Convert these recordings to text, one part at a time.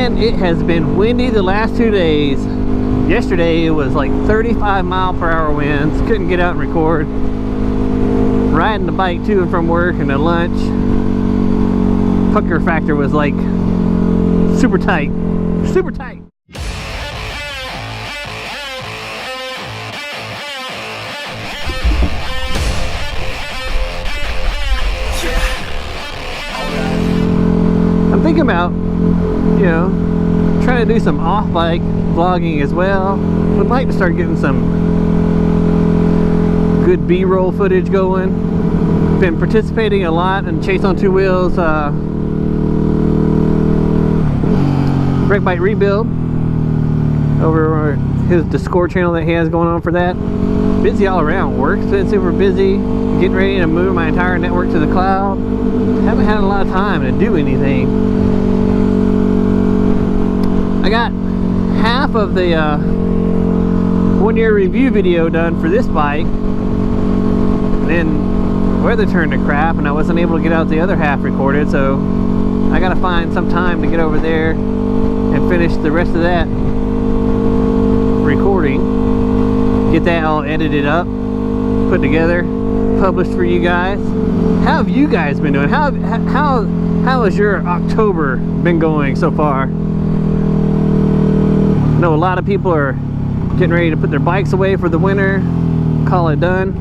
Man, it has been windy the last 2 days. Yesterday it was like 35-mile-per-hour winds. Couldn't get out and record. Riding the bike to and from work and to lunch. Pucker factor was like super tight. Super tight. I'm thinking about, you know, trying to do some off-bike vlogging as well. Would like to start getting some good B-roll footage going. Been participating a lot in Chase on Two Wheels Wreck Bike Rebuild over his Discord channel that he has going on for that. Busy all around. Work's been super busy. Getting ready to move my entire network to the cloud. Haven't had a lot of time to do anything. I got half of the 1 year review video done for this bike. Then weather turned to crap and I wasn't able to get out the other half recorded, so I gotta find some time to get over there and finish the rest of that recording. Get that all edited up, put together, published for you guys. How have you guys been doing? How has your October been going so far? I know a lot of people are getting ready to put their bikes away for the winter, call it done.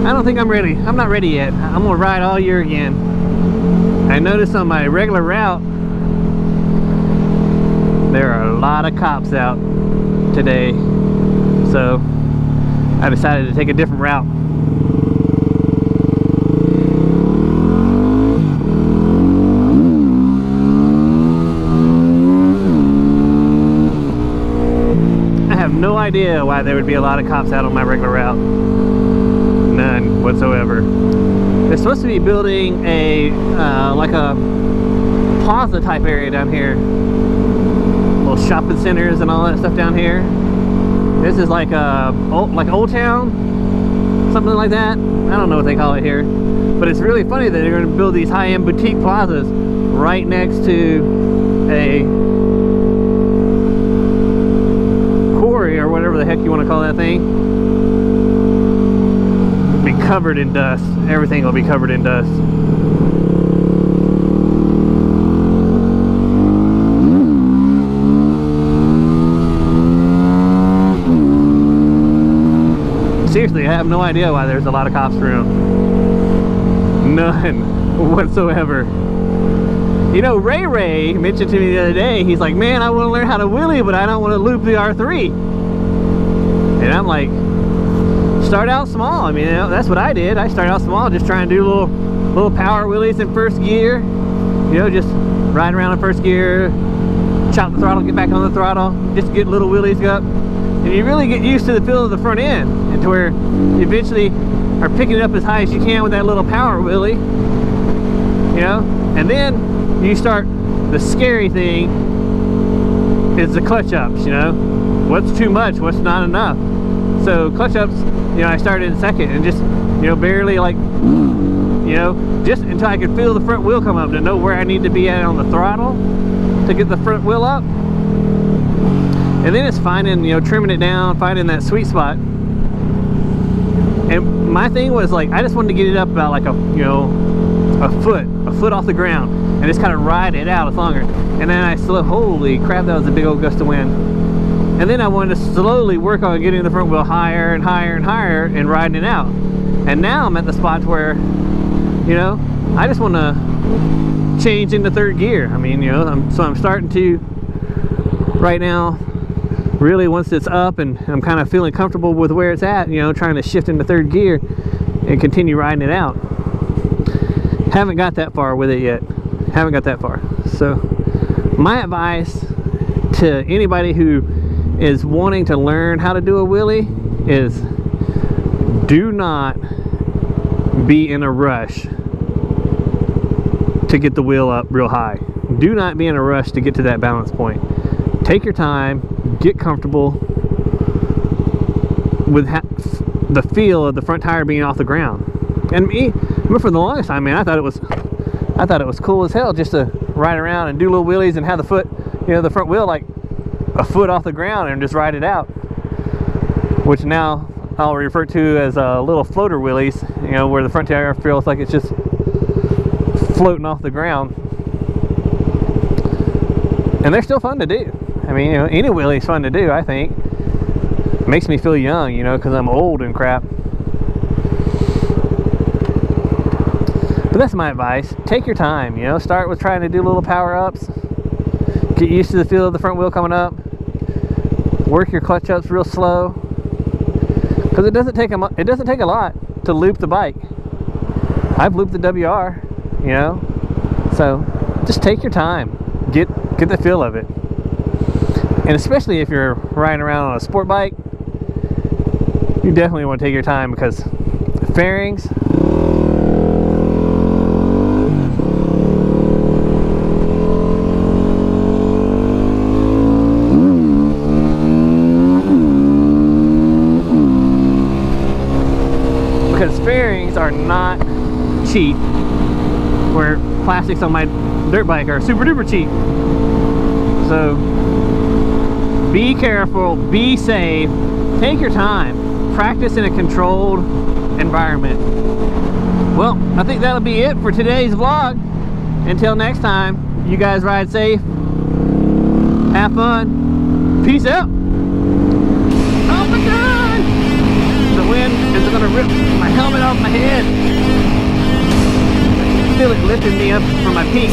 I don't think I'm ready. I'm not ready yet. I'm gonna ride all year again. I noticed on my regular route there are a lot of cops out today, so I decided to take a different route. I have no idea why there would be a lot of cops out on my regular route. None whatsoever. They're supposed to be building a like a plaza type area down here. Little shopping centers and all that stuff down here. This is like Old Town, something like that. I don't know what they call it here, but it's really funny that they're going to build these high-end boutique plazas right next to a quarry or whatever the heck you want to call that thing. Be covered in dust. Everything will be covered in dust. Seriously, I have no idea why there's a lot of cops around. None whatsoever. You know, RayRay mentioned to me the other day, he's like, man, I want to learn how to wheelie, but I don't want to loop the R3. And I'm like, start out small. I mean, you know, that's what I did. I started out small, just trying to do little power wheelies in first gear. You know, just riding around in first gear, chop the throttle, get back on the throttle, just get little wheelies up. And you really get used to the feel of the front end, and to where you eventually are picking it up as high as you can with that little power wheelie. You know, and then you start, the scary thing is the clutch ups. You know, what's too much, what's not enough. So clutch ups, you know, I started in second and just, you know, barely like, you know, just until I could feel the front wheel come up to know where I need to be at on the throttle to get the front wheel up. And then it's finding, you know, trimming it down, finding that sweet spot. And my thing was like, I just wanted to get it up about like a, you know, a foot off the ground and just kind of ride it out longer. And then I still, holy crap, that was a big old gust of wind. And then I wanted to slowly work on getting the front wheel higher and higher and higher and riding it out. And now I'm at the spot where, you know, I just want to change into third gear. I mean, you know, I'm starting to right now, really once it's up and I'm kind of feeling comfortable with where it's at, you know, trying to shift into third gear and continue riding it out. Haven't got that far with it yet. Haven't got that far. So my advice to anybody who is wanting to learn how to do a wheelie is do not be in a rush to get the wheel up real high. Do not be in a rush to get to that balance point. Take your time, get comfortable with the feel of the front tire being off the ground. And me, for the longest time, man, I thought it was cool as hell just to ride around and do little wheelies and have the foot, you know, the front wheel like a foot off the ground and just ride it out. Which now I'll refer to as little floater wheelies, you know, where the front tire feels like it's just floating off the ground. And they're still fun to do. I mean, you know, any wheelie is fun to do, I think. It makes me feel young, you know, because I'm old and crap. But that's my advice. Take your time, you know. Start with trying to do little power-ups. Get used to the feel of the front wheel coming up. Work your clutch ups real slow. Because it doesn't take a lot to loop the bike. I've looped the WR, you know. So just take your time. Get the feel of it. And especially if you're riding around on a sport bike, you definitely want to take your time, because fairings, are not cheap, where plastics on my dirt bike are super duper cheap. So be careful, be safe, take your time, practice in a controlled environment. Well, I think that'll be it for today's vlog. Until next time, you guys ride safe, have fun, peace out. Oh my god! The wind is gonna rip my helmet off my head. I feel it lifting me up from my peak.